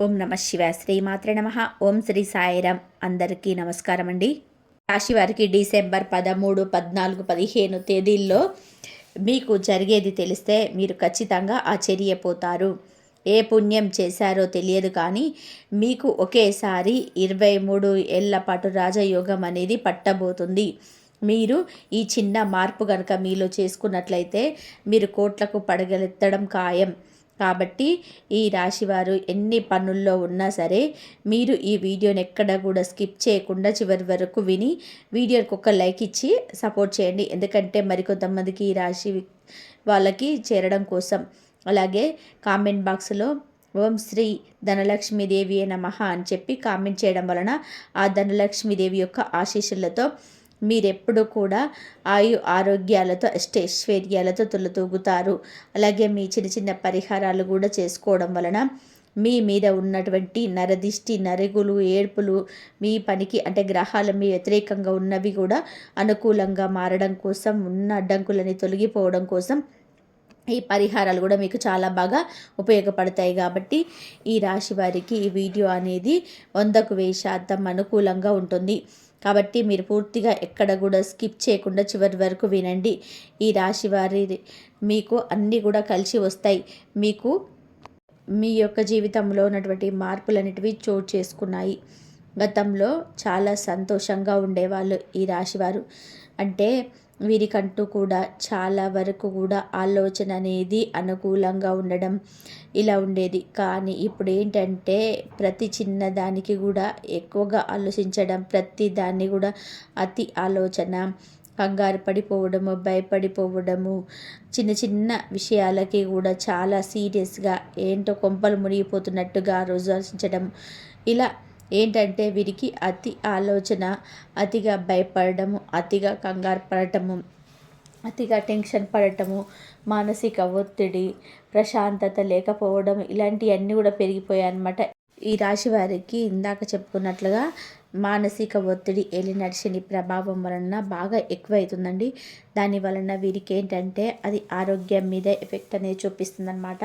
ఓం నమ శివాయ. శ్రీమాత్రే నమ. ఓం శ్రీ సాయిరాం. అందరికీ నమస్కారం అండి. రాశి వారికి డిసెంబర్ 13, 14, 15 తేదీల్లో మీకు జరిగేది తెలిస్తే మీరు ఖచ్చితంగా ఆశ్చర్యపోతారు. ఏ పుణ్యం చేశారో తెలియదు, కానీ మీకు ఒకేసారి 23 ఏళ్ల పాటు రాజయోగం అనేది పట్టబోతుంది. మీరు ఈ చిన్న మార్పు కనుక మీలో చేసుకున్నట్లయితే మీరు కోట్లకు పడగలెత్తడం ఖాయం. కాబట్టి ఈ రాశివారు ఎన్ని పనుల్లో ఉన్నా సరే మీరు ఈ వీడియోని ఎక్కడ కూడా స్కిప్ చేయకుండా చివరి వరకు విని వీడియోకి ఒక లైక్ ఇచ్చి సపోర్ట్ చేయండి. ఎందుకంటే మరికొంతమందికి ఈ రాశి వాళ్ళకి చేరడం కోసం. అలాగే కామెంట్ బాక్స్లో ఓం శ్రీ ధనలక్ష్మీదేవి నమః అని చెప్పి కామెంట్ చేయడం వలన ఆ ధనలక్ష్మీదేవి యొక్క ఆశీస్సులతో మీరెప్పుడు కూడా ఆరోగ్యాలతో అష్టైశ్వర్యాలతో తులతూగుతారు. అలాగే మీ చిన్న చిన్న పరిహారాలు కూడా చేసుకోవడం వలన మీ మీద ఉన్నటువంటి నరదిష్టి, నరుగులు, ఏడ్పులు మీ పనికి అంటే గ్రహాలు మీ వ్యతిరేకంగా ఉన్నవి కూడా అనుకూలంగా మారడం కోసం, ఉన్న అడ్డంకులని తొలగిపోవడం కోసం ఈ పరిహారాలు కూడా మీకు చాలా బాగా ఉపయోగపడతాయి. కాబట్టి ఈ రాశి వారికి ఈ వీడియో అనేది 100% అనుకూలంగా ఉంటుంది. కాబట్టి మీరు పూర్తిగా ఎక్కడ కూడా స్కిప్ చేయకుండా చివరి వరకు వినండి. ఈ రాశి వారి మీకు అన్నీ కూడా కలిసి వస్తాయి. మీకు మీ యొక్క జీవితంలో ఉన్నటువంటి మార్పులన్నిటివి చోటు చేసుకున్నాయి. గతంలో చాలా సంతోషంగా ఉండేవాళ్ళు ఈ రాశివారు. అంటే వీరికంటూ కూడా చాలా వరకు కూడా ఆలోచన అనేది అనుకూలంగా ఉండడం ఇలా ఉండేది. కానీ ఇప్పుడు ఏంటంటే ప్రతి చిన్న దానికి కూడా ఎక్కువగా ఆలోచించడం, ప్రతి దాన్ని కూడా అతి ఆలోచన, కంగారు పడిపోవడము, భయపడిపోవడము, చిన్న చిన్న విషయాలకి కూడా చాలా సీరియస్గా ఏంటో కొంపలు మునిగిపోతున్నట్టుగా ఆలోచించడం, ఇలా ఏంటంటే వీరికి అతి ఆలోచన, అతిగా భయపడము, అతిగా కంగారు పడటము, అతిగా టెన్షన్ పడటము, మానసిక ఒత్తిడి, ప్రశాంతత లేకపోవడం, ఇలాంటివన్నీ కూడా పెరిగిపోయాయి అన్నమాట. ఈ రాశి వారికి ఇందాక చెప్పుకున్నట్లుగా మానసిక ఒత్తిడి, ఏలినాటి శని ప్రభావం వలన బాగా ఎక్కువవుతుందండి. దాని వలన వీరికి ఏంటంటే అది ఆరోగ్యం మీద ఎఫెక్ట్ అనేది చూపిస్తుందన్నమాట.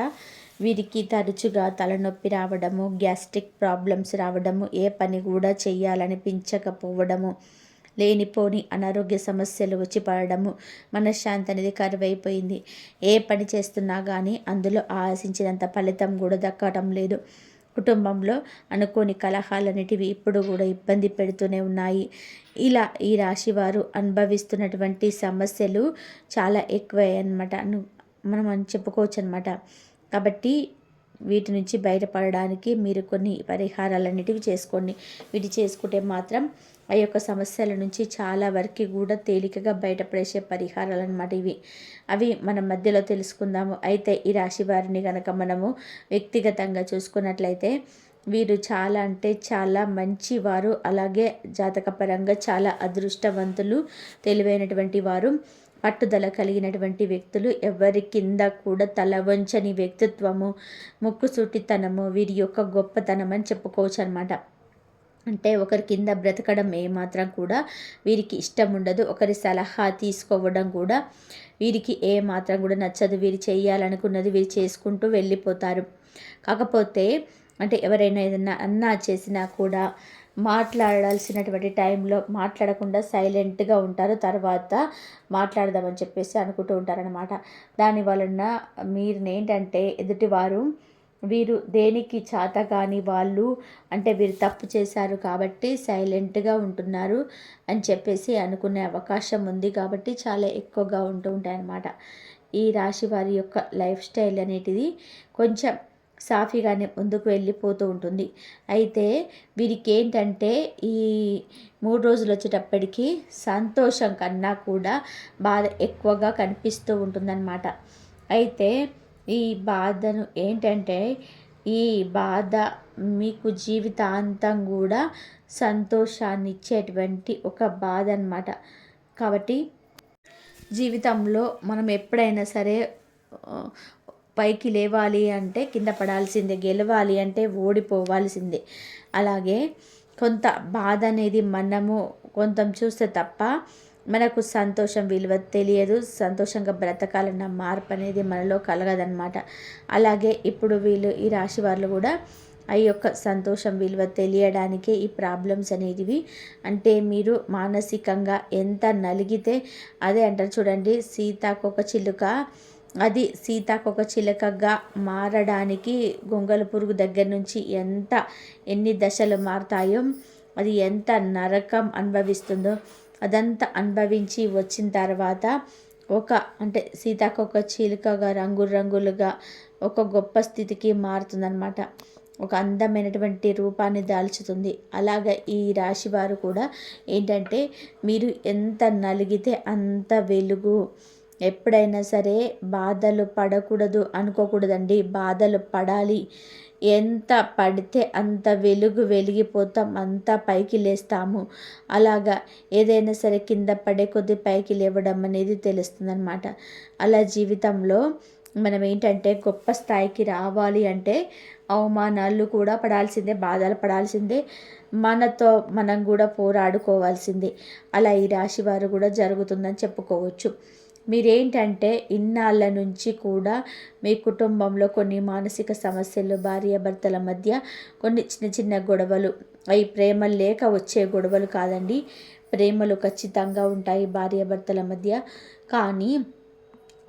వీరికి తరచుగా తలనొప్పి రావడము, గ్యాస్ట్రిక్ ప్రాబ్లమ్స్ రావడము, ఏ పని కూడా చెయ్యాలనిపించకపోవడము, లేనిపోని అనారోగ్య సమస్యలు వచ్చి పడడము, మనశ్శాంతి అనేది కరువైపోయింది. ఏ పని చేస్తున్నా కానీ అందులో ఆశించినంత ఫలితం కూడా దక్కడం లేదు. కుటుంబంలో అనుకోని కలహాలన్నిటివి ఇప్పుడు కూడా ఇబ్బంది పెడుతూనే ఉన్నాయి. ఇలా ఈ రాశి వారు అనుభవిస్తున్నటువంటి సమస్యలు చాలా ఎక్కువయ్యాయి అన్నమాట. మనం చెప్పుకోవచ్చు అనమాట. కాబట్టి వీటి నుంచి బయటపడడానికి మీరు కొన్ని పరిహారాలన్నిటివి చేసుకోండి. వీటి చేసుకుంటే మాత్రం ఆ యొక్క సమస్యల నుంచి చాలా వరకు కూడా తేలికగా బయటపడేసే పరిహారాలు అన్నమాట ఇవి. అవి మనం మధ్యలో తెలుసుకుందాము. అయితే ఈ రాశి వారిని కనుక మనము వ్యక్తిగతంగా చూసుకున్నట్లయితే వీరు చాలా అంటే చాలా మంచివారు. అలాగే జాతకపరంగా చాలా అదృష్టవంతులు, తెలివైనటువంటి వారు, పట్టుదల కలిగినటువంటి వ్యక్తులు, ఎవరి కింద కూడా తల వంచని వ్యక్తిత్వము, ముక్కుసూటితనము వీరి యొక్క గొప్పతనం అని చెప్పుకోవచ్చు అనమాట. అంటే ఒకరి కింద బ్రతకడం ఏమాత్రం కూడా వీరికి ఇష్టం ఉండదు. ఒకరి సలహా తీసుకోవడం కూడా వీరికి ఏమాత్రం కూడా నచ్చదు. వీరు చేయాలనుకున్నది వీరు చేసుకుంటూ వెళ్ళిపోతారు. కాకపోతే అంటే ఎవరైనా ఏదైనా అన్నా చేసినా కూడా మాట్లాడాల్సినటువంటి టైంలో మాట్లాడకుండా సైలెంట్గా ఉంటారు. తర్వాత మాట్లాడదామని చెప్పేసి అనుకుంటూ ఉంటారనమాట. దాని వలన మీరు ఏంటంటే ఎదుటివారు వీరు దేనికి చేత కాని వాళ్ళు, అంటే వీరు తప్పు చేశారు కాబట్టి సైలెంట్గా ఉంటున్నారు అని చెప్పేసి అనుకునే అవకాశం ఉంది. కాబట్టి చాలా ఎక్కువగా ఉంటూ ఉంటాయి అన్నమాట. ఈ రాశి వారి యొక్క లైఫ్ స్టైల్ అనేటిది కొంచెం సాఫీగానే ముందుకు వెళ్ళిపోతూ ఉంటుంది. అయితే వీరికి ఏంటంటే ఈ 3 రోజులు వచ్చేటప్పటికి సంతోషం కన్నా కూడా బాధ ఎక్కువగా కనిపిస్తూ ఉంటుందన్నమాట. అయితే ఈ బాధను ఏంటంటే ఈ బాధ మీకు జీవితాంతం కూడా సంతోషాన్ని ఇచ్చేటువంటి ఒక బాధ అన్నమాట. కాబట్టి జీవితంలో మనం ఎప్పుడైనా సరే పైకి లేవాలి అంటే కింద పడాల్సిందే, గెలవాలి అంటే ఓడిపోవాల్సిందే. అలాగే కొంత బాధ అనేది మనము కొంత చూస్తే తప్ప మనకు సంతోషం విలువ తెలియదు. సంతోషంగా బ్రతకాలన్న మార్పు అనేది మనలో కలగదన్నమాట. అలాగే ఇప్పుడు వీళ్ళు ఈ రాశి వాళ్ళు కూడా ఆ యొక్క సంతోషం విలువ తెలియడానికే ఈ ప్రాబ్లమ్స్ అనేటివి. అంటే మీరు మానసికంగా ఎంత నలిగితే, అదే అంటారు చూడండి, సీతాకొక చిలుక, అది సీతాకొక చిలుకగా మారడానికి గొంగళ పురుగు దగ్గర నుంచి ఎన్ని దశలు మారుతాయో, అది ఎంత నరకం అనుభవిస్తుందో, అదంతా అనుభవించి వచ్చిన తర్వాత అంటే సీతాకొక చిలుకగా రంగులుగా ఒక గొప్ప స్థితికి మారుతుందన్నమాట. ఒక అందమైనటువంటి రూపాన్ని దాల్చుతుంది. అలాగే ఈ రాశి వారు కూడా ఏంటంటే, మీరు ఎంత నలిగితే అంత వెలుగు. ఎప్పుడైనా సరే బాధలు పడకూడదు అనుకోకూడదండి, బాధలు పడాలి. ఎంత పడితే అంత వెలిగిపోతాం, అంత పైకి లేస్తాము. అలాగా ఏదైనా సరే కింద పడే కొద్దీ పైకి లేవడం అనేది తెలుస్తుందన్నమాట. అలా జీవితంలో మనం ఏంటంటే గొప్ప స్థాయికి రావాలి అంటే అవమానాలు కూడా పడాల్సిందే, బాధలు పడాల్సిందే, మనతో మనం కూడా పోరాడుకోవాల్సిందే. అలా ఈ రాశి వారు కూడా జరుగుతుందని చెప్పుకోవచ్చు. మీరేంటంటే ఇన్నాళ్ళ నుంచి కూడా మీ కుటుంబంలో కొన్ని మానసిక సమస్యలు, భార్యాభర్తల మధ్య కొన్ని చిన్న గొడవలు, అవి ప్రేమ లేక వచ్చే గొడవలు కాదండి. ప్రేమలు ఖచ్చితంగా ఉంటాయి భార్యాభర్తల మధ్య, కానీ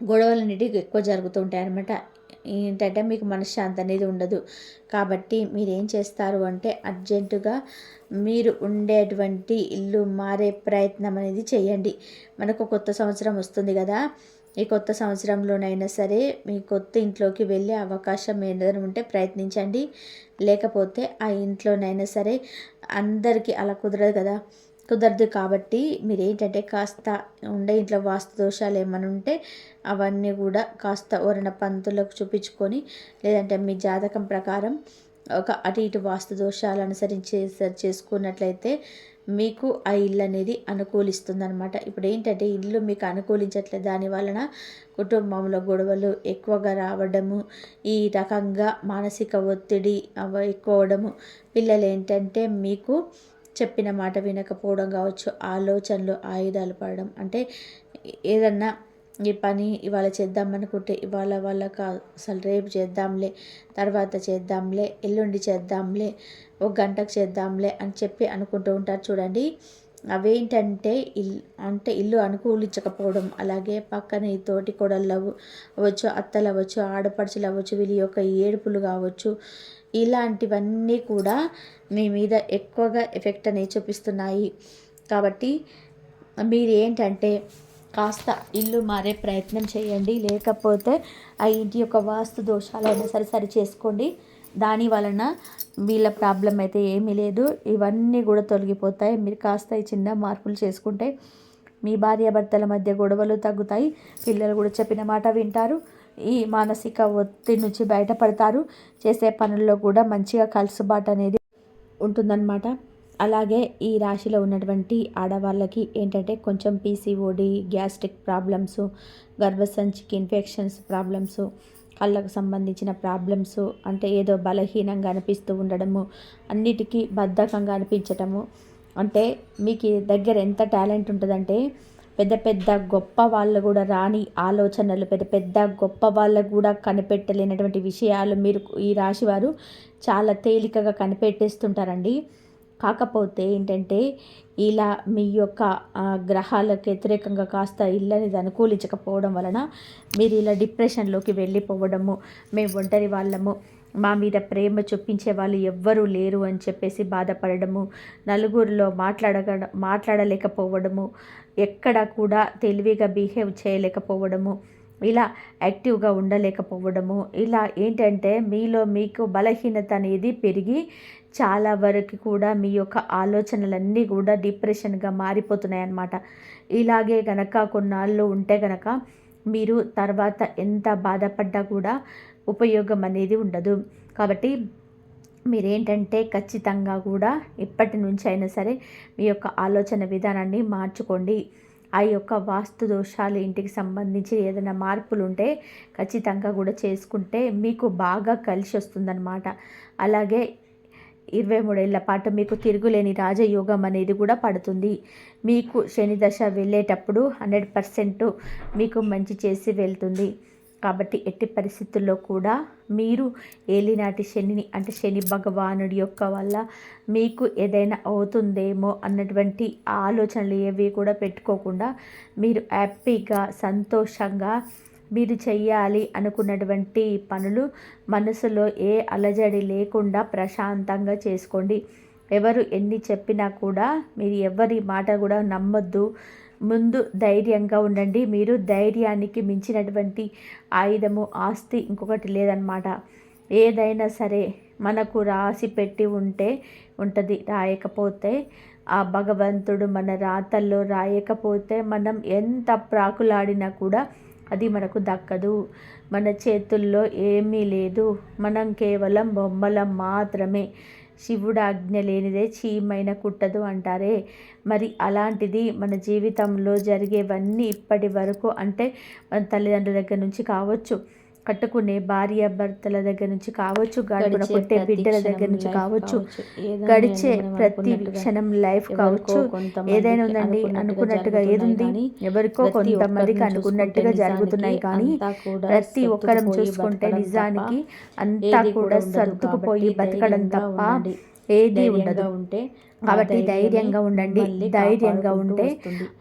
గొడవలు అనేటివి ఎక్కువ జరుగుతూ ఉంటాయి అన్నమాట. ఏంటంటే మీకు మనశ్శాంతి అనేది ఉండదు. కాబట్టి మీరేం చేస్తారు అంటే అర్జెంటుగా మీరు ఉండేటువంటి ఇల్లు మారే ప్రయత్నం అనేది చేయండి. మనకు కొత్త సంవత్సరం వస్తుంది కదా, ఈ కొత్త సంవత్సరంలోనైనా సరే మీ కొత్త ఇంట్లోకి వెళ్ళే అవకాశం ఏదైనా ఉంటే ప్రయత్నించండి. లేకపోతే ఆ ఇంట్లోనైనా సరే, అందరికీ అలా కుదరదు కాబట్టి మీరేంటంటే కాస్త ఉండే ఇంట్లో వాస్తు దోషాలు ఏమైనా ఉంటే అవన్నీ కూడా కాస్త ఎవరైనా పంతులకు చూపించుకొని, లేదంటే మీ జాతకం ప్రకారం ఒక అటు ఇటు వాస్తు దోషాలు అనుసరించి చేసుకున్నట్లయితే మీకు ఆ ఇల్లు అనేది అనుకూలిస్తుందన్నమాట. ఇప్పుడు ఏంటంటే ఇల్లు మీకు అనుకూలించట్లేదు, దాని వలన కుటుంబంలో గొడవలు ఎక్కువగా రావడము, ఈ రకంగా మానసిక ఒత్తిడి ఎక్కువ అవ్వడము, పిల్లలు ఏంటంటే మీకు చెప్పిన మాట వినకపోవడం కావచ్చు, ఆలోచనలు ఆయుధాలు పడడం. అంటే ఏదన్నా ఈ పని ఇవాళ చేద్దాం అనుకుంటే ఇవాళ వాళ్ళకి అసలు రేపు చేద్దాంలే, తర్వాత చేద్దాంలే, ఎల్లుండి చేద్దాంలే, ఒక గంటకు చేద్దాంలే అని చెప్పి అనుకుంటూ ఉంటారు చూడండి. అవేంటంటే ఇల్లు అనుకూలించకపోవడం. అలాగే పక్కన ఈ తోటి కోడళ్ళు అవ్వచ్చు, అత్తలు అవ్వచ్చు, ఆడపడుచులు అవ్వచ్చు, వీళ్ళ యొక్క ఏడుపులు కావచ్చు, ఇలాంటివన్నీ కూడా మీ మీద ఎక్కువగా ఎఫెక్ట్ అనేది చూపిస్తున్నాయి. కాబట్టి మీరు ఏంటంటే కాస్త ఇల్లు మారే ప్రయత్నం చేయండి. లేకపోతే ఆ ఇంటి యొక్క వాస్తు దోషాలైనా సరి చేసుకోండి. దాని వలన వీళ్ళ ప్రాబ్లం అయితే ఏమీ లేదు, ఇవన్నీ కూడా తొలగిపోతాయి. మీరు కాస్త ఈ చిన్న మార్పులు చేసుకుంటే మీ భార్యాభర్తల మధ్య గొడవలు తగ్గుతాయి. పిల్లలు కూడా చెప్పిన మాట వింటారు. ఈ మానసిక ఒత్తిడి నుంచి బయటపడతారు. చేసే పనుల్లో కూడా మంచిగా కలుసుబాటు అనేది ఉంటుందన్నమాట. అలాగే ఈ రాశిలో ఉన్నటువంటి ఆడవాళ్ళకి ఏంటంటే కొంచెం పీసీఓడి, గ్యాస్ట్రిక్ ప్రాబ్లమ్స్, గర్భసంచికి ఇన్ఫెక్షన్స్ ప్రాబ్లమ్స్, కళ్ళకు సంబంధించిన ప్రాబ్లమ్స్, అంటే ఏదో బలహీనంగా అనిపిస్తూ ఉండడము, అన్నిటికీ బద్ధకంగా అనిపించటము. అంటే మీకు దగ్గర ఎంత టాలెంట్ ఉంటుందంటే పెద్ద గొప్ప వాళ్ళు కూడా రాని ఆలోచనలు, పెద్ద గొప్ప వాళ్ళకు కూడా కనిపెట్టలేనటువంటి విషయాలు మీరు ఈ రాశివారు చాలా తేలికగా కనిపెట్టేస్తుంటారండి. కాకపోతే ఏంటంటే ఇలా మీ యొక్క గ్రహాలకు వ్యతిరేకంగా కాస్త ఇల్లు అనేది అనుకూలించకపోవడం వలన మీరు ఇలా డిప్రెషన్లోకి వెళ్ళిపోవడము, మేము ఒంటరి వాళ్ళము, మా మీద ప్రేమ చూపించే వాళ్ళు ఎవ్వరూ లేరు అని చెప్పేసి బాధపడడము, నలుగురిలో మాట్లాడలేకపోవడము, ఎక్కడ కూడా తెలివిగా బిహేవ్ చేయలేకపోవడము, ఇలా యాక్టివ్గా ఉండలేకపోవడము, ఇలా ఏంటంటే మీలో మీకు బలహీనత అనేది పెరిగి చాలా వరకు కూడా మీ యొక్క ఆలోచనలన్నీ కూడా డిప్రెషన్గా మారిపోతున్నాయి అన్నమాట. ఇలాగే గనక కొన్నాళ్ళు ఉంటే గనక మీరు తర్వాత ఎంత బాధపడ్డా కూడా ఉపయోగం అనేది ఉండదు. కాబట్టి మీరేంటంటే ఖచ్చితంగా కూడా ఇప్పటి నుంచి అయినా సరే మీ యొక్క ఆలోచన విధానాన్ని మార్చుకోండి. ఆ యొక్క వాస్తు దోషాలు ఇంటికి సంబంధించి ఏదైనా మార్పులు ఉంటే ఖచ్చితంగా కూడా చేసుకుంటే మీకు బాగా కలిసి వస్తుందన్నమాట. అలాగే 23 ఏళ్ల పాటు మీకు తిరుగులేని రాజయోగం అనేది కూడా పడుతుంది. మీకు శని దశ వెళ్ళేటప్పుడు 100% మీకు మంచి చేసి వెళ్తుంది. కాబట్టి ఎట్టి పరిస్థితుల్లో కూడా మీరు ఏలినాటి శనిని అంటే శని భగవానుడి యొక్క వల్ల మీకు ఏదైనా అవుతుందేమో అన్నటువంటి ఆలోచనలు ఏవి కూడా పెట్టుకోకుండా మీరు హ్యాపీగా సంతోషంగా మీరు చెయ్యాలి అనుకున్నటువంటి పనులు మనసులో ఏ అలజడి లేకుండా ప్రశాంతంగా చేసుకోండి. ఎవరు ఎన్ని చెప్పినా కూడా మీరు ఎవరి మాట కూడా నమ్మొద్దు. ముందు ధైర్యంగా ఉండండి. మీరు ధైర్యానికి మించినటువంటి ఆయుధము ఆస్తి ఇంకొకటి లేదన్నమాట. ఏదైనా సరే మనకు రాసి పెట్టి ఉంటే ఉంటుంది, రాయకపోతే ఆ భగవంతుడు మన రాతల్లో రాయకపోతే మనం ఎంత ప్రాకులాడినా కూడా అది మనకు దక్కదు. మన చేతుల్లో ఏమీ లేదు, మనం కేవలం బొమ్మలం మాత్రమే. శివుడు ఆజ్ఞ లేనిదే చీమైన కుట్టదు అంటారే. మరి అలాంటిది మన జీవితంలో జరిగేవన్నీ ఇప్పటి వరకు అంటే మన తల్లిదండ్రుల దగ్గర నుంచి కావచ్చు, కట్టుకునే భార్య భర్తల దగ్గర నుంచి కావచ్చు, గడుపున పుట్టే బిడ్డల దగ్గర నుంచి కావచ్చు, గడిచే ప్రతి క్షణం లైఫ్ కావచ్చు, ఏదైనా ఉందండి. అనుకున్నట్టుగా ఏదుంది, ఎవరికో కొంతమందికి అనుకున్నట్టుగా జరుగుతున్నాయి. కానీ ప్రతి ఒక్కరం చూసుకుంటే నిజానికి అంతా కూడా సర్దుకుపోయి బతకడం తప్ప ఏది ఉండదు. కాబట్టి ధైర్యంగా ఉండండి. ధైర్యంగా ఉంటే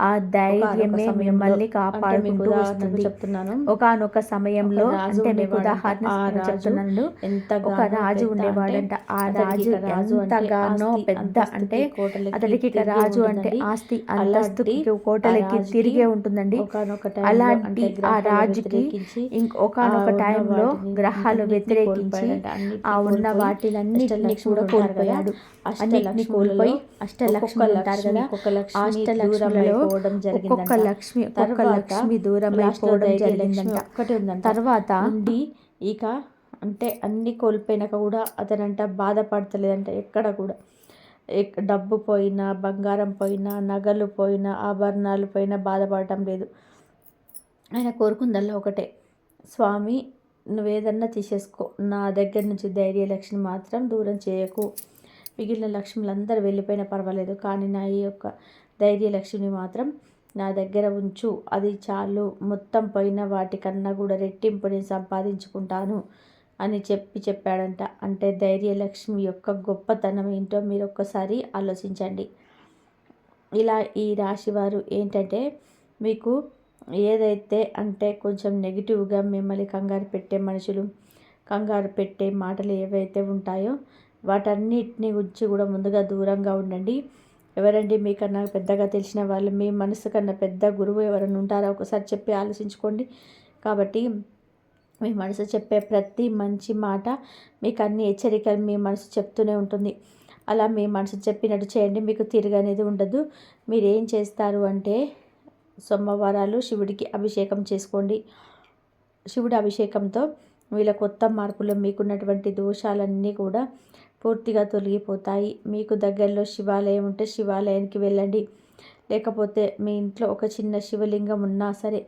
ఆ ధైర్యమే మిమ్మల్ని కాపాడుకుంటూ వస్తుంది. ఒకానొక సమయంలో అంటే మీకు ఉదాహరణ చెప్తున్నాను. ఒక రాజు ఉండేవాడంట. ఆ రాజు ఎంతగానో పెద్ద అంటే అతడికి రాజు అంటే ఆస్తి అంతస్తుకి కోటలకి తిరిగే ఉంటుందండి. అలాంటి ఆ రాజుకి ఒకనొక టైంలో గ్రహాలు వ్యతిరేకించి ఆ ఉన్న వాటిలన్నిటిని కూడా కోల్పోయాడు. అన్నిటిని కోల్పోయి అష్టలక్ష్మి ఉంటారు కదా, అష్టలక్ష్మిలో ఒక్కొక్క లక్ష్మి దూరం అయిపోవడం జరిగిందంట. తర్వాత ఇక అంటే అన్ని కోల్పోయినాక కూడా అతనంట బాధపడతలేదంట. ఎక్కడ కూడా డబ్బు పోయినా, బంగారం పోయినా, నగలు పోయినా, ఆభరణాలు పోయినా బాధపడటం లేదు. ఆయన కోరుకుందల్లా ఒకటే, స్వామి నువ్వేదన్నా తీసేసుకో, నా దగ్గర నుంచి ధైర్యలక్ష్మి మాత్రం దూరం చేయకు. మిగిలిన లక్ష్ములందరూ వెళ్ళిపోయినా పర్వాలేదు, కానీ నా ఈ యొక్క ధైర్యలక్ష్మిని మాత్రం నా దగ్గర ఉంచు, అది చాలు. మొత్తం పోయిన వాటికన్నా కూడా రెట్టింపు నేను సంపాదించుకుంటాను అని చెప్పాడంట. అంటే ధైర్యలక్ష్మి యొక్క గొప్పతనం ఏంటో మీరు ఒక్కసారి ఆలోచించండి. ఇలా ఈ రాశివారు ఏంటంటే మీకు ఏదైతే అంటే కొంచెం నెగిటివ్గా మిమ్మల్ని కంగారు పెట్టే మనుషులు, కంగారు పెట్టే మాటలు ఏవైతే ఉంటాయో వాటన్నిటిని గురించి కూడా ముందుగా దూరంగా ఉండండి. ఎవరండి మీకన్నా పెద్దగా తెలిసిన వాళ్ళు, మీ మనసు కన్నా పెద్ద గురువు ఎవరైనా ఉంటారా ఒకసారి చెప్పి ఆలోచించుకోండి. కాబట్టి మీ మనసు చెప్పే ప్రతి మంచి మాట మీకు అన్ని హెచ్చరికలు మీ మనసు చెప్తూనే ఉంటుంది. అలా మీ మనసు చెప్పినట్టు చేయండి, మీకు తిరగనేది ఉండదు. మీరు ఏం చేస్తారు అంటే సోమవారాలు శివుడికి అభిషేకం చేసుకోండి. శివుడి అభిషేకంతో వీళ్ళ కొత్త మార్పులు మీకున్నటువంటి దోషాలన్నీ కూడా పూర్తిగా తొలగిపోతాయి. మీకు దగ్గరలో శివాలయం ఉంటే శివాలయానికి వెళ్ళండి. లేకపోతే మీ ఇంట్లో ఒక చిన్న శివలింగం ఉన్నా సరే,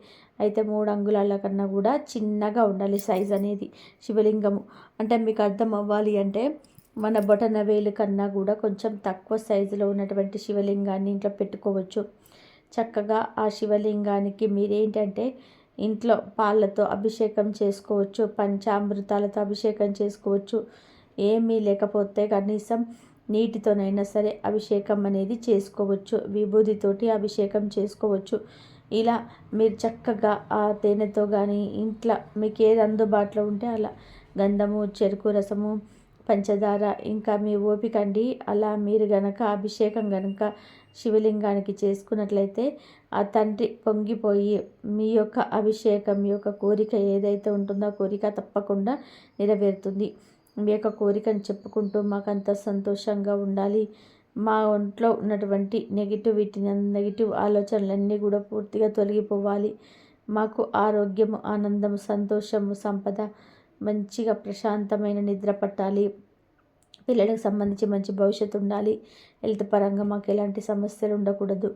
అయితే 3 అంగుళాల కన్నా కూడా చిన్నగా ఉండాలి సైజ్ అనేది శివలింగము. అంటే మీకు అర్థం అవ్వాలి అంటే మన బొటన వేలు కన్నా కూడా కొంచెం తక్కువ సైజులో ఉన్నటువంటి శివలింగాన్ని ఇంట్లో పెట్టుకోవచ్చు. చక్కగా ఆ శివలింగానికి మీరేంటంటే ఇంట్లో పాలతో అభిషేకం చేసుకోవచ్చు, పంచామృతాలతో అభిషేకం చేసుకోవచ్చు. ఏమీ లేకపోతే కనీసం నీటితోనైనా సరే అభిషేకం అనేది చేసుకోవచ్చు, విభూతితోటి అభిషేకం చేసుకోవచ్చు. ఇలా మీరు చక్కగా ఆ తేనెతో కానీ ఇంట్లో మీకు ఏది అందుబాటులో ఉంటే అలా గంధము, చెరుకు రసము, పంచదార, ఇంకా మీ ఓపిక అండి. అలా మీరు గనక అభిషేకం గనక శివలింగానికి చేసుకున్నట్లయితే ఆ తండ్రి పొంగిపోయి మీ యొక్క అభిషేకం, మీ యొక్క కోరిక ఏదైతే ఉంటుందో ఆ కోరిక తప్పకుండా నెరవేరుతుంది. మీ యొక్క కోరికను చెప్పుకుంటూ మాకంత సంతోషంగా ఉండాలి, మా ఒంట్లో ఉన్నటువంటి నెగిటివ్ ఆలోచనలన్నీ కూడా పూర్తిగా తొలగిపోవాలి, మాకు ఆరోగ్యము, ఆనందము, సంతోషము, సంపద, మంచిగా ప్రశాంతమైన నిద్ర పట్టాలి, పిల్లలకు సంబంధించి మంచి భవిష్యత్తు ఉండాలి, హెల్త్ పరంగా మాకు ఎలాంటి సమస్యలు ఉండకూడదు,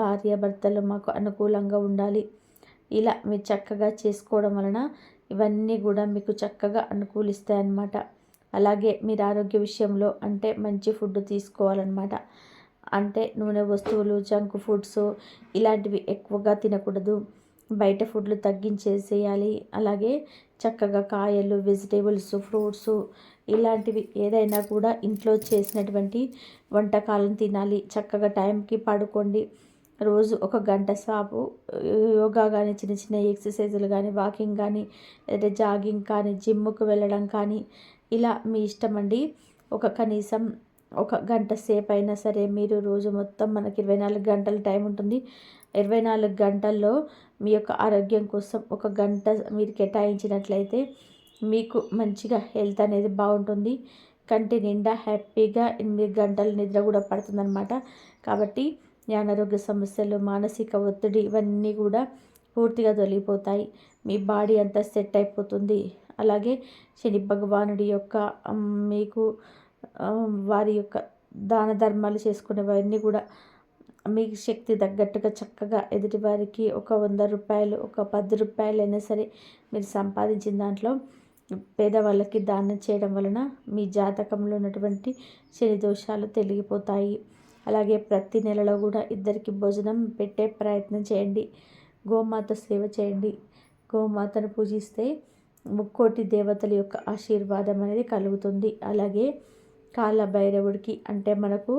భార్య భర్తలు మాకు అనుకూలంగా ఉండాలి. ఇలా మీరు చక్కగా చేసుకోవడం వలన ఇవన్నీ కూడా మీకు చక్కగా అనుకూలిస్తాయన్నమాట. అలాగే మీరు ఆరోగ్య విషయంలో అంటే మంచి ఫుడ్ తీసుకోవాలన్నమాట. అంటే నూనె వస్తువులు, జంక్ ఫుడ్స్ ఇలాంటివి ఎక్కువగా తినకూడదు. బయట ఫుడ్లు తగ్గించేసేయాలి. అలాగే చక్కగా కాయలు, వెజిటేబుల్స్, ఫ్రూట్స్ ఇలాంటివి ఏదైనా కూడా ఇంట్లో చేసినటువంటి వంటకాలను తినాలి. చక్కగా టైంకి పడుకోండి. రోజు ఒక గంట సేపు యోగా కానీ, చిన్న చిన్న ఎక్సర్సైజులు కానీ, వాకింగ్ కానీ, లేదా జాగింగ్ కానీ, జిమ్‌కి వెళ్ళడం కానీ ఇలా మీ ఇష్టం అండి. కనీసం ఒక గంట సేపు అయినా సరే మీరు రోజు మొత్తం మనకి 24 గంటల టైం ఉంటుంది. 24 గంటల్లో మీ యొక్క ఆరోగ్యం కోసం ఒక గంట మీరు కేటాయించినట్లయితే మీకు మంచిగా హెల్త్ అనేది బాగుంటుంది. కంటి నిండా హ్యాపీగా 8 గంటలు నిద్ర కూడా పడుతుందన్నమాట. కాబట్టి ఈ అనారోగ్య సమస్యలు, మానసిక ఒత్తిడి ఇవన్నీ కూడా పూర్తిగా తొలగిపోతాయి. మీ బాడీ అంతా సెట్ అయిపోతుంది. అలాగే శని భగవానుడి యొక్క మీకు వారి యొక్క దాన ధర్మాలు చేసుకునేవన్నీ కూడా మీకు శక్తి తగ్గట్టుగా చక్కగా ఎదుటివారికి ఒక 100 రూపాయలు, ఒక 10 రూపాయలైనా సరే మీరు సంపాదించిన దాంట్లో పేదవాళ్ళకి దానం చేయడం వలన మీ జాతకంలో ఉన్నటువంటి శని దోషాలు తొలగిపోతాయి. అలాగే ప్రతి నెలలో కూడా ఇద్దరికి భోజనం పెట్టే ప్రయత్నం చేయండి. గోమాత సేవ చేయండి. గోమాతను పూజిస్తే ముక్కోటి దేవతల యొక్క ఆశీర్వాదం అనేది కలుగుతుంది. అలాగే కాలభైరవుడికి అంటే మనకు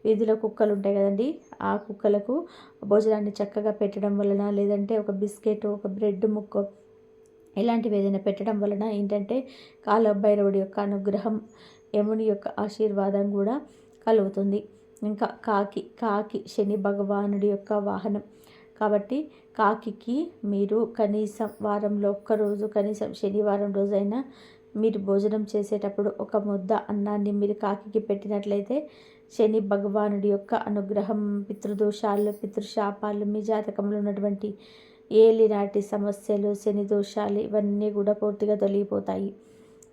వీధిలో కుక్కలు ఉంటాయి కదండి, ఆ కుక్కలకు భోజనాన్ని చక్కగా పెట్టడం వలన, లేదంటే ఒక బిస్కెట్, ఒక బ్రెడ్ ముక్క ఇలాంటివి ఏదైనా పెట్టడం వలన ఏంటంటే కాలభైరవుడి యొక్క అనుగ్రహం, యముని యొక్క ఆశీర్వాదం కూడా కలుగుతుంది. ఇంకా కాకి శని భగవానుడి యొక్క వాహనం కాబట్టి కాకికి మీరు కనీసం వారంలో ఒక్కరోజు, కనీసం శనివారం రోజైనా మీరు భోజనం చేసేటప్పుడు ఒక ముద్ద అన్నాన్ని మీరు కాకికి పెట్టినట్లయితే శని భగవానుడి యొక్క అనుగ్రహం, పితృదోషాలు, పితృశాపాలు, మీ జాతకంలో ఉన్నటువంటి ఏలినాటి సమస్యలు, శని దోషాలు ఇవన్నీ కూడా పూర్తిగా తొలగిపోతాయి.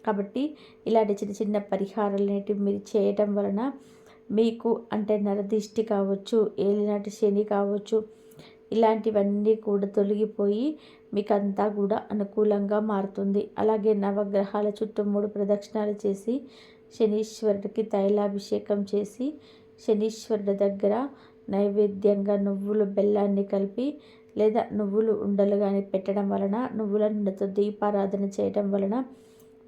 కాబట్టి ఇలాంటి చిన్న చిన్న పరిహారాలు అనేటివి మీరు చేయటం వలన మీకు అంటే నరదిష్టి కావచ్చు, ఏలినాటి శని కావచ్చు, ఇలాంటివన్నీ కూడా తొలగిపోయి మీకంతా కూడా అనుకూలంగా మారుతుంది. అలాగే నవగ్రహాల చుట్టూ 3 ప్రదక్షిణాలు చేసి శనీశ్వరుడికి తైలాభిషేకం చేసి శనీశ్వరుడి దగ్గర నైవేద్యంగా నువ్వులు బెల్లాన్ని కలిపి లేదా నువ్వులు ఉండలు కానీ పెట్టడం వలన, నువ్వుల నుండితో దీపారాధన చేయడం వలన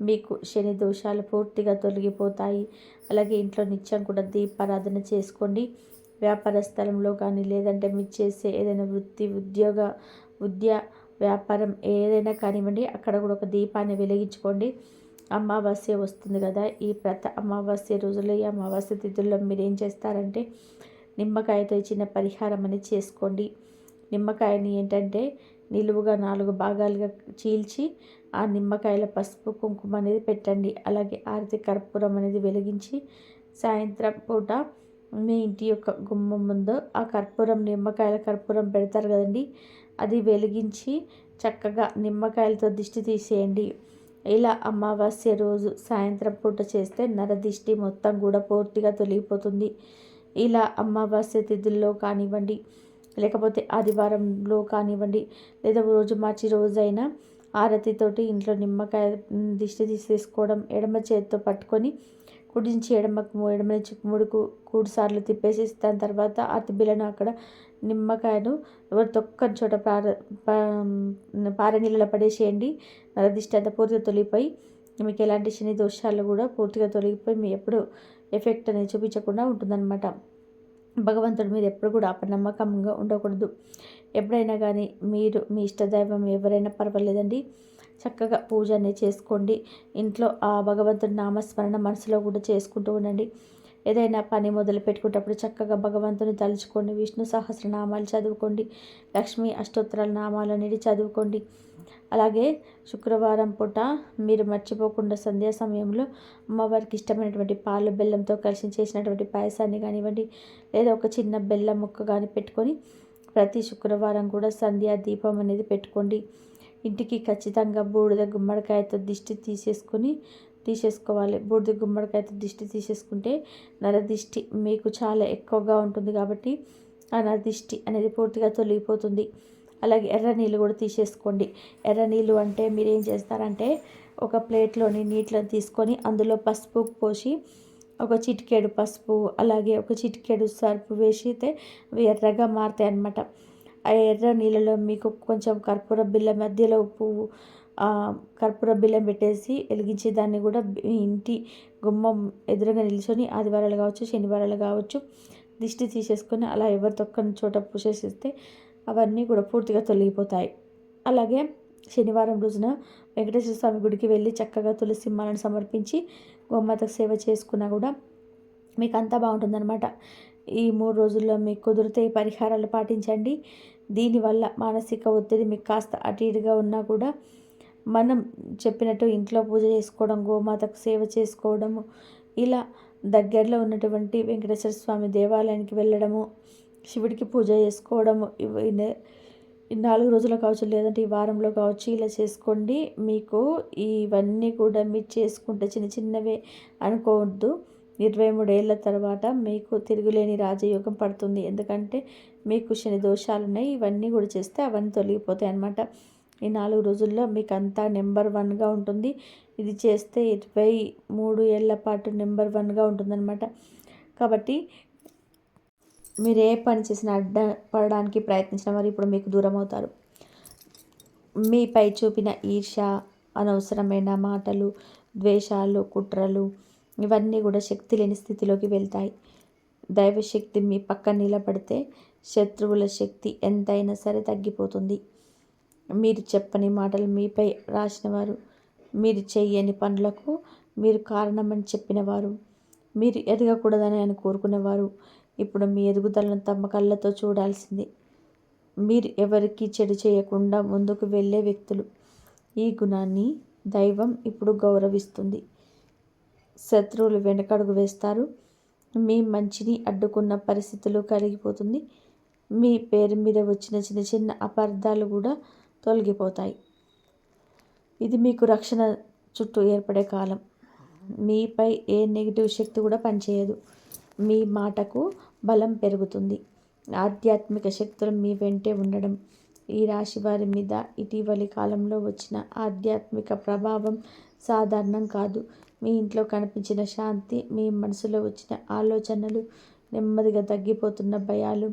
మీకు శని దోషాలు పూర్తిగా తొలగిపోతాయి. అలాగే ఇంట్లో నిత్యం కూడా దీపారాధన చేసుకోండి. వ్యాపార స్థలంలో కానీ, లేదంటే మీరు చేసే ఏదైనా వృత్తి, విద్య, వ్యాపారం ఏదైనా కానివ్వండి, అక్కడ కూడా ఒక దీపాన్ని వెలిగించుకోండి. అమావాస్య వస్తుంది కదా, ఈ అమావాస్య రోజుల్లో, ఈ అమావాస్య తిథుల్లో మీరు ఏం చేస్తారంటే నిమ్మకాయతో చిన్న పరిహారం అనేది చేసుకోండి. నిమ్మకాయని ఏంటంటే నిలువుగా 4 భాగాలుగా చీల్చి ఆ నిమ్మకాయల పసుపు, కుంకుమ అనేది పెట్టండి. అలాగే ఆరతి కర్పూరం అనేది వెలిగించి సాయంత్రం పూట మీ ఇంటి యొక్క గుమ్మం ముందు ఆ కర్పూరం, నిమ్మకాయల కర్పూరం పెడతారు కదండి, అది వెలిగించి చక్కగా నిమ్మకాయలతో దిష్టి తీసేయండి. ఇలా అమావాస్య రోజు సాయంత్రం పూట చేస్తే నరదిష్టి మొత్తం కూడా పూర్తిగా తొలగిపోతుంది. ఇలా అమావాస్య తిథుల్లో కానివ్వండి, లేకపోతే ఆదివారంలో కానివ్వండి, లేదా రోజు మార్చి రోజైనా ఆరతితోటి ఇంట్లో నిమ్మకాయ దిష్టి తీసేసుకోవడం, ఎడమ చేతితో పట్టుకొని కుడి నుంచి ఎడమ నుంచి 3 సార్లు తిప్పేసి దాని తర్వాత ఆరతి బిళ్ళను అక్కడ నిమ్మకాయను ఎవరు తొక్కని చోట పారనీళ్ళలో పడేసేయండి. నరదిష్టి అంతా పూర్తిగా తొలగిపోయి మీకు ఎలాంటి శని దోషాలు కూడా పూర్తిగా తొలగిపోయి మీ ఎప్పుడు ఎఫెక్ట్ అనేది చూపించకుండా ఉంటుందన్నమాట. భగవంతుడి మీద ఎప్పుడు కూడా అపనమ్మకంగా ఉండకూడదు. ఎప్పుడైనా కానీ మీరు మీ ఇష్టదైవం ఎవరైనా పర్వాలేదండి, చక్కగా పూజ అనేది చేసుకోండి. ఇంట్లో ఆ భగవంతుడి నామస్మరణ మనసులో కూడా చేసుకుంటూ ఉండండి. ఏదైనా పని మొదలు పెట్టుకునేటప్పుడు చక్కగా భగవంతుని తలుచుకోండి. విష్ణు సహస్రనామాలు చదువుకోండి. లక్ష్మీ అష్టోత్తరాల నామాలు అనేది చదువుకోండి. అలాగే శుక్రవారం పూట మీరు మర్చిపోకుండా సంధ్యా సమయంలో అమ్మవారికి ఇష్టమైనటువంటి పాలు బెల్లంతో కలిసి చేసినటువంటి పాయసాన్ని కానివ్వండి, లేదా ఒక చిన్న బెల్లం ముక్క కానీ పెట్టుకొని ప్రతి శుక్రవారం కూడా సంధ్యా దీపం అనేది పెట్టుకోండి. ఇంటికి ఖచ్చితంగా బూడిద గుమ్మడికాయతో దిష్టి తీసేసుకోవాలి. బూడిద గుమ్మడికాయతో దిష్టి తీసేసుకుంటే నరదిష్టి మీకు చాలా ఎక్కువగా ఉంటుంది కాబట్టి ఆ నరదిష్టి అనేది పూర్తిగా తొలగిపోతుంది. అలాగే ఎర్ర నీళ్ళు కూడా తీసేసుకోండి. ఎర్ర నీళ్ళు అంటే మీరు ఏం చేస్తారంటే ఒక ప్లేట్లోని నీటిని తీసుకొని అందులో పసుపు పోసి ఒక చిటికెడు పసుపు, అలాగే ఒక చిటికెడు సర్పు వేసితే అవి ఎర్రగా మారుతాయి అన్నమాట. ఆ ఎర్ర నీళ్ళలో మీకు కొంచెం కర్పూర బిళ్ళ మధ్యలో పువ్వు కర్పూర బిళ్ళం పెట్టేసి వెలిగించి దాన్ని కూడా మీ ఇంటి గుమ్మం ఎదురుగా నిల్చొని ఆదివారాలు కావచ్చు, శనివారాలు కావచ్చు దిష్టి తీసేసుకొని అలా ఎవరు తొక్కని చోట పూసేసిస్తే అవన్నీ కూడా పూర్తిగా తొలగిపోతాయి. అలాగే శనివారం రోజున వెంకటేశ్వర స్వామి గుడికి వెళ్ళి చక్కగా తులసి మాలను సమర్పించి గోమాతకు సేవ చేసుకున్నా కూడా మీకు అంతా బాగుంటుందన్నమాట. ఈ 3 రోజుల్లో మీకు కుదిరితే ఈ పరిహారాలు పాటించండి. దీనివల్ల మానసిక ఒత్తిడి మీకు కాస్త అటు ఇటుగా ఉన్నా కూడా మనం చెప్పినట్టు ఇంట్లో పూజ చేసుకోవడం, గోమాతకు సేవ చేసుకోవడము, ఇలా దగ్గరలో ఉన్నటువంటి వెంకటేశ్వర స్వామి దేవాలయానికి వెళ్ళడము, శివుడికి పూజ చేసుకోవడము, ఈ 4 రోజుల్లో కావచ్చు, లేదంటే ఈ వారంలో కావచ్చు ఇలా చేసుకోండి. మీకు ఇవన్నీ కూడా మీరు చేసుకుంటే చిన్న చిన్నవే అనుకోవద్దు. 23 ఏళ్ళ తర్వాత మీకు తిరుగులేని రాజయోగం పడుతుంది. ఎందుకంటే మీకు శని దోషాలున్నాయి. ఇవన్నీ కూడా చేస్తే అవన్నీ తొలగిపోతాయి అన్నమాట. ఈ 4 రోజుల్లో మీకు అంతా నెంబర్ 1గా ఉంటుంది. ఇది చేస్తే 23 ఏళ్ల పాటు నెంబర్ 1గా ఉంటుందన్నమాట. కాబట్టి మీరు ఏ పని చేసినా అడ్డపడడానికి ప్రయత్నించిన వారు ఇప్పుడు మీకు దూరం అవుతారు. మీపై చూపిన ఈర్ష్య, అనవసరమైన మాటలు, ద్వేషాలు, కుట్రలు ఇవన్నీ కూడా శక్తి లేని స్థితిలోకి వెళ్తాయి. దైవశక్తి మీ పక్కన నిలబడితే శత్రువుల శక్తి ఎంతైనా సరే తగ్గిపోతుంది. మీరు చెప్పని మాటలు మీపై రాసినవారు, మీరు చెయ్యని పనులకు మీరు కారణమని చెప్పినవారు, మీరు ఎదగకూడదని కోరుకునేవారు ఇప్పుడు మీ ఎదుగుదలను తమ కళ్ళతో చూడాల్సింది. మీరు ఎవరికి చెడు చేయకుండా ముందుకు వెళ్ళే వ్యక్తులు. ఈ గుణాన్ని దైవం ఇప్పుడు గౌరవిస్తుంది. శత్రువులు వెనకడుగు వేస్తారు. మీ మంచిని అడ్డుకున్న పరిస్థితులు కలిగిపోతుంది. మీ పేరు మీద వచ్చిన చిన్న చిన్న అపార్థాలు కూడా తొలగిపోతాయి. ఇది మీకు రక్షణ చుట్టూ ఏర్పడే కాలం. మీపై ఏ నెగిటివ్ శక్తి కూడా పనిచేయదు. మీ మాటకు బలం పెరుగుతుంది. ఆధ్యాత్మిక శక్తులు మీ వెంటే ఉండడం. ఈ రాశి వారి మీద ఇటీవలి కాలంలో వచ్చిన ఆధ్యాత్మిక ప్రభావం సాధారణం కాదు. మీ ఇంట్లో కనిపించిన శాంతి, మీ మనసులో వచ్చిన ఆలోచనలు, నెమ్మదిగా తగ్గిపోతున్న భయాలు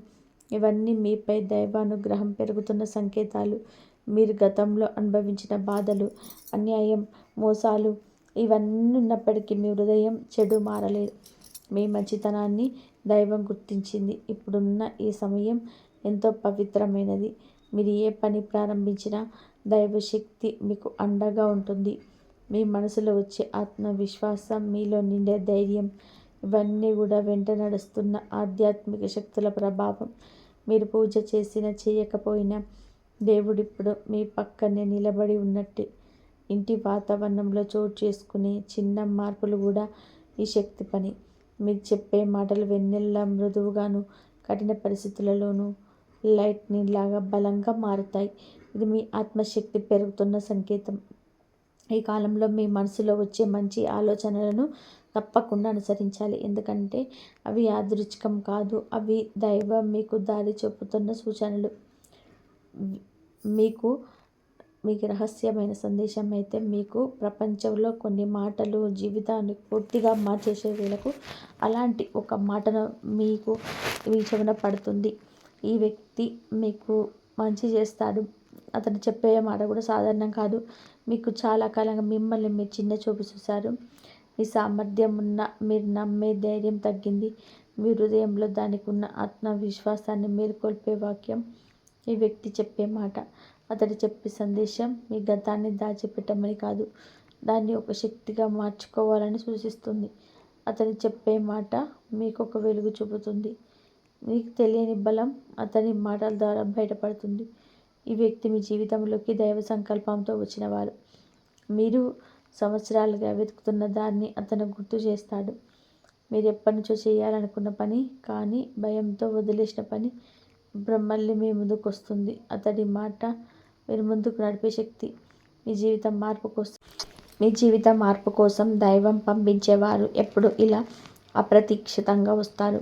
ఇవన్నీ మీపై దైవానుగ్రహం పెరుగుతున్న సంకేతాలు. మీరు గతంలో అనుభవించిన బాధలు, అన్యాయం, మోసాలు ఇవన్నీ ఉన్నప్పటికీ మీ హృదయం చెడు మారలేదు. మీ మంచితనాన్ని దైవం గుర్తించింది. ఇప్పుడున్న ఈ సమయం ఎంతో పవిత్రమైనది. మీరు ఏ పని ప్రారంభించినా దైవశక్తి మీకు అండగా ఉంటుంది. మీ మనసులో వచ్చే ఆత్మవిశ్వాసం, మీలో నిండే ధైర్యం ఇవన్నీ కూడా వెంట నడుస్తున్న ఆధ్యాత్మిక శక్తుల ప్రభావం. మీరు పూజ చేసినా చేయకపోయినా దేవుడిప్పుడు మీ పక్కనే నిలబడి ఉన్నట్టే. ఇంటి వాతావరణంలో చోటు చేసుకునే చిన్న మార్పులు కూడా ఈ శక్తి పని. మీరు చెప్పే మాటలు వెన్నెల్లా మృదువుగాను, కఠిన పరిస్థితులలోనూ లైట్నింగ్ లాగా బలంగా మారుతాయి. ఇది మీ ఆత్మశక్తి పెరుగుతున్న సంకేతం. ఈ కాలంలో మీ మనసులో వచ్చే మంచి ఆలోచనలను తప్పకుండా అనుసరించాలి. ఎందుకంటే అవి యాదృచ్ఛికం కాదు. అవి దైవం మీకు దారి చూపుతున్న సూచనలు. మీకు రహస్యమైన సందేశం అయితే మీకు ప్రపంచంలో కొన్ని మాటలు జీవితాన్ని పూర్తిగా మార్చేసే వేళకు అలాంటి ఒక మాటను మీకు మీ చెవిన పడుతుంది. ఈ వ్యక్తి మీకు మంచి చేస్తాడు. అతను చెప్పే మాట కూడా సాధారణం కాదు. మీకు చాలా కాలంగా మిమ్మల్ని మీరు చిన్న చూపు చూశారు. మీ సామర్థ్యం ఉన్న మీరు నమ్మే ధైర్యం తగ్గింది. మీ హృదయంలో దానికి ఉన్న ఆత్మవిశ్వాసాన్ని మీరు కోల్పే వాక్యం ఈ వ్యక్తి చెప్పే మాట. అతడు చెప్పే సందేశం మీ గతాన్ని దాచిపెట్టమని కాదు, దాన్ని ఒక శక్తిగా మార్చుకోవాలని సూచిస్తుంది. అతను చెప్పే మాట మీకు ఒక వెలుగు చూపుతుంది. మీకు తెలియని బలం అతని మాటల ద్వారా బయటపడుతుంది. ఈ వ్యక్తి మీ జీవితంలోకి దైవ సంకల్పంతో వచ్చినవారు. మీరు సంవత్సరాలుగా వెతుకుతున్న దాన్ని అతను గుర్తు చేస్తాడు. మీరు ఎప్పటి నుంచో చేయాలనుకున్న పని, కానీ భయంతో వదిలేసిన పని మళ్ళీ మీ ముందుకు వస్తుంది. అతడి మాట మీరు ముందుకు నడిపే శక్తి. మీ జీవిత మార్పు కోసం దైవం పంపించేవారు ఎప్పుడు ఇలా అప్రతీక్షితంగా వస్తారు.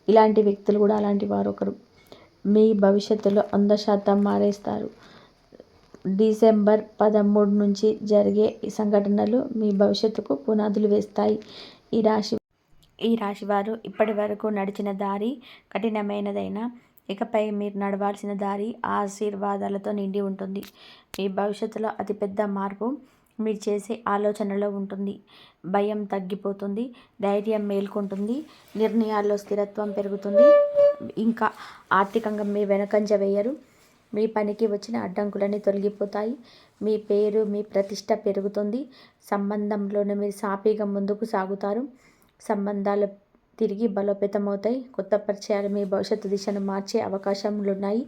ఇలాంటి వ్యక్తులు కూడా అలాంటి వారు ఒకరు. మీ భవిష్యత్తులో 100% మారేస్తారు. డిసెంబర్ 13 నుంచి జరిగే ఈ సంఘటనలు మీ భవిష్యత్తుకు పునాదులు వేస్తాయి. ఈ రాశి వారు ఇప్పటి వరకు నడిచిన దారి కఠినమైనదైనా ఇకపై మీరు నడవాల్సిన దారి ఆశీర్వాదాలతో నిండి ఉంటుంది. మీ భవిష్యత్తులో అతిపెద్ద మార్పు మీరు చేసే ఆలోచనలో ఉంటుంది. భయం తగ్గిపోతుంది, ధైర్యం మేల్కొంటుంది, నిర్ణయాల్లో స్థిరత్వం పెరుగుతుంది. ఇంకా ఆర్థికంగా మీ వెనకంజ వేయరు. మీ పనికి వచ్చిన అడ్డంకులన్నీ తొలగిపోతాయి. మీ పేరు, మీ ప్రతిష్ట పెరుగుతుంది. సంబంధంలోనే మీరు సాఫీగా ముందుకు సాగుతారు. సంబంధాలు తిరిగి బలోపేతమవుతాయి. కొత్త పరిచయాలు మీ భవిష్యత్తు దిశను మార్చే అవకాశములున్నాయి.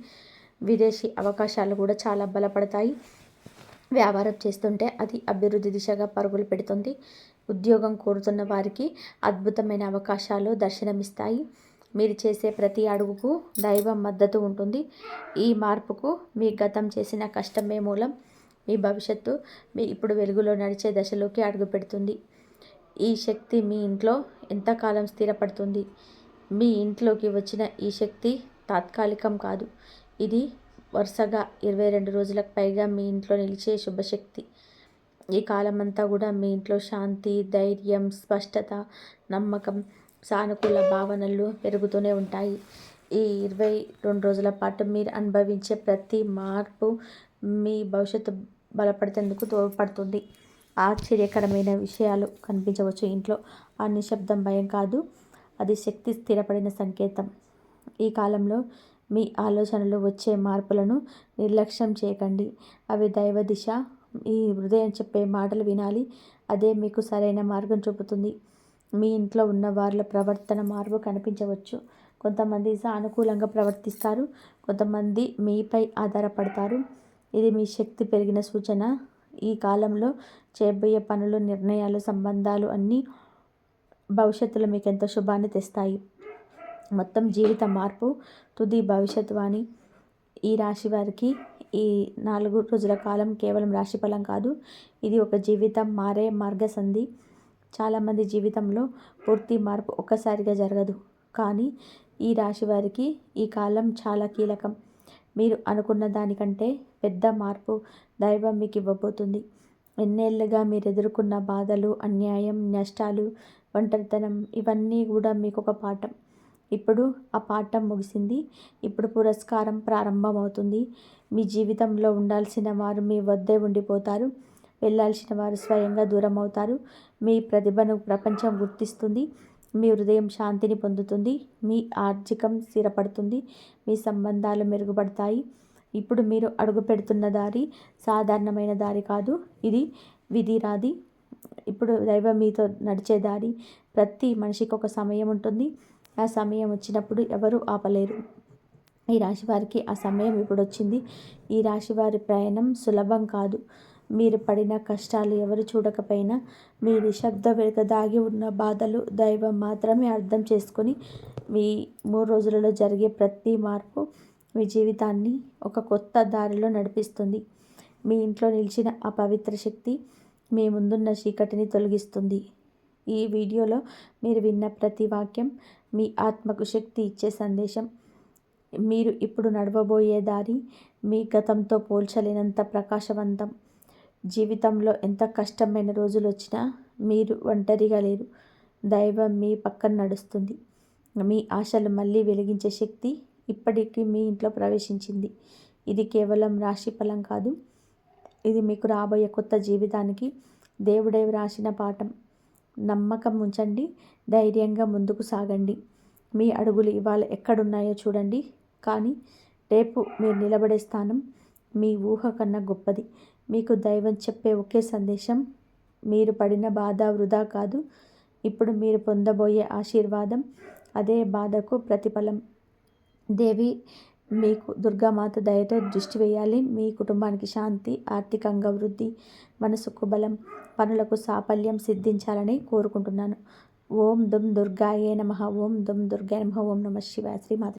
విదేశీ అవకాశాలు కూడా చాలా బలపడతాయి. వ్యాపారం చేస్తుంటే అది అభివృద్ధి దిశగా పరుగులు పెడుతుంది. ఉద్యోగం కోరుతున్న వారికి అద్భుతమైన అవకాశాలు దర్శనమిస్తాయి. మీరు చేసే ప్రతి అడుగుకు దైవం మద్దతు ఉంటుంది. ఈ మార్పుకు మీ గతం చేసిన కష్టమే మూలం. మీ భవిష్యత్తు మీ ఇప్పుడు వెలుగులో నడిచే దశలోకి అడుగు పెడుతుంది. ఈ శక్తి మీ ఇంట్లో ఎంతకాలం స్థిరపడుతుంది? మీ ఇంట్లోకి వచ్చిన ఈ శక్తి తాత్కాలికం కాదు. ఇది వరుసగా 22 రోజులకు పైగా మీ ఇంట్లో నిలిచే శుభశక్తి. ఈ కాలమంతా కూడా మీ ఇంట్లో శాంతి, ధైర్యం, స్పష్టత, నమ్మకం, సానుకూల భావనలు పెరుగుతూనే ఉంటాయి. ఈ 22 రోజుల పాటు మీరు అనుభవించే ప్రతి మార్పు మీ భవిష్యత్తు బలపడేందుకు తోడ్పడుతుంది. ఆశ్చర్యకరమైన విషయాలు కనిపించవచ్చు ఇంట్లో. ఆ నిశ్శబ్దం భయం కాదు, అది శక్తి స్థిరపడిన సంకేతం. ఈ కాలంలో మీ ఆలోచనలు వచ్చే మార్పులను నిర్లక్ష్యం చేయకండి. అవి దైవ దిశ. ఈ హృదయం చెప్పే మాటలు వినాలి. అదే మీకు సరైన మార్గం చూపుతుంది. మీ ఇంట్లో ఉన్న వారిలో ప్రవర్తన మార్పు కనిపించవచ్చు. కొంతమంది సానుకూలంగా ప్రవర్తిస్తారు, కొంతమంది మీపై ఆధారపడతారు. ఇది మీ శక్తి పెరిగిన సూచన. ఈ కాలంలో చేయబోయే పనులు, నిర్ణయాలు, సంబంధాలు అన్నీ భవిష్యత్తులో మీకు ఎంతో శుభాన్ని తెస్తాయి. మొత్తం జీవిత మార్పు, తుది భవిష్యత్ వాణి. ఈ రాశి వారికి ఈ 4 రోజుల కాలం కేవలం రాశిఫలం కాదు, ఇది ఒక జీవితం మారే మార్గసంధి. చాలామంది జీవితంలో పూర్తి మార్పు ఒక్కసారిగా జరగదు, కానీ ఈ రాశి వారికి ఈ కాలం చాలా కీలకం. మీరు అనుకున్న దానికంటే పెద్ద మార్పు దైవం మీకు ఇవ్వబోతుంది. ఎన్నేళ్లుగా మీరు ఎదుర్కొన్న బాధలు, అన్యాయం, నష్టాలు, ఒంటరితనం ఇవన్నీ కూడా మీకు ఒక పాఠం. ఇప్పుడు ఆ పాఠం ముగిసింది. ఇప్పుడు పురస్కారం ప్రారంభమవుతుంది. మీ జీవితంలో ఉండాల్సిన వారు మీ వద్దే ఉండిపోతారు. వెళ్ళాల్సిన వారు స్వయంగా దూరం అవుతారు. మీ ప్రతిభను ప్రపంచం గుర్తిస్తుంది. మీ హృదయం శాంతిని పొందుతుంది. మీ ఆర్థికం స్థిరపడుతుంది. మీ సంబంధాలు మెరుగుపడతాయి. ఇప్పుడు మీరు అడుగు పెడుతున్న దారి సాధారణమైన దారి కాదు, ఇది విధిరాది. ఇప్పుడు దైవం మీతో నడిచే దారి. ప్రతి మనిషికి ఒక సమయం ఉంటుంది. ఆ సమయం వచ్చినప్పుడు ఎవరు ఆపలేరు. ఈ రాశి వారికి ఆ సమయం ఇప్పుడు వచ్చింది. ఈ రాశి వారి ప్రయాణం సులభం కాదు. మీరు పడిన కష్టాలు ఎవరు చూడకపోయినా, మీ నిశ్శబ్ద వెనుక దాగి ఉన్న బాధలు దైవం మాత్రమే అర్థం చేసుకొని, మీ 3 రోజులలో జరిగే ప్రతి మార్పు మీ జీవితాన్ని ఒక కొత్త దారిలో నడిపిస్తుంది. మీ ఇంట్లో నిలిచిన ఆ పవిత్ర శక్తి మీ ముందున్న చీకటిని తొలగిస్తుంది. ఈ వీడియోలో మీరు విన్న ప్రతి వాక్యం మీ ఆత్మకు శక్తి ఇచ్చే సందేశం. మీరు ఇప్పుడు నడవబోయే దారి మీ గతంతో పోల్చలేనంత ప్రకాశవంతం. జీవితంలో ఎంత కష్టమైన రోజులు వచ్చినా మీరు ఒంటరిగా లేరు. దైవం మీ పక్కన నడుస్తుంది. మీ ఆశలు మళ్ళీ వెలిగించే శక్తి ఇప్పటికీ మీ ఇంట్లో ప్రవేశించింది. ఇది కేవలం రాశి ఫలం కాదు, ఇది మీకు రాబోయే కొత్త జీవితానికి దేవుడే రాసిన పాఠం. నమ్మకం ఉంచండి, ధైర్యంగా ముందుకు సాగండి. మీ అడుగులు ఇవాళ ఎక్కడున్నాయో చూడండి, కానీ రేపు మీరు నిలబడే స్థానం మీ ఊహ కన్నా గొప్పది. మీకు దైవం చెప్పే ఒకే సందేశం: మీరు పడిన బాధ వృధా కాదు. ఇప్పుడు మీరు పొందబోయే ఆశీర్వాదం అదే బాధకు ప్రతిఫలం. దేవి మీకు దుర్గామాత దయతో దృష్టి వేయాలి. మీ కుటుంబానికి శాంతి, ఆర్థికంగా వృద్ధి, మనసుకు బలం, పనులకు సాఫల్యం సిద్ధించాలని కోరుకుంటున్నాను. ఓం దుమ్ దుర్గాయే నమః. ఓం దుమ్ దుర్గాయ నమః. ఓం నమః శివాయ. శ్రీమాత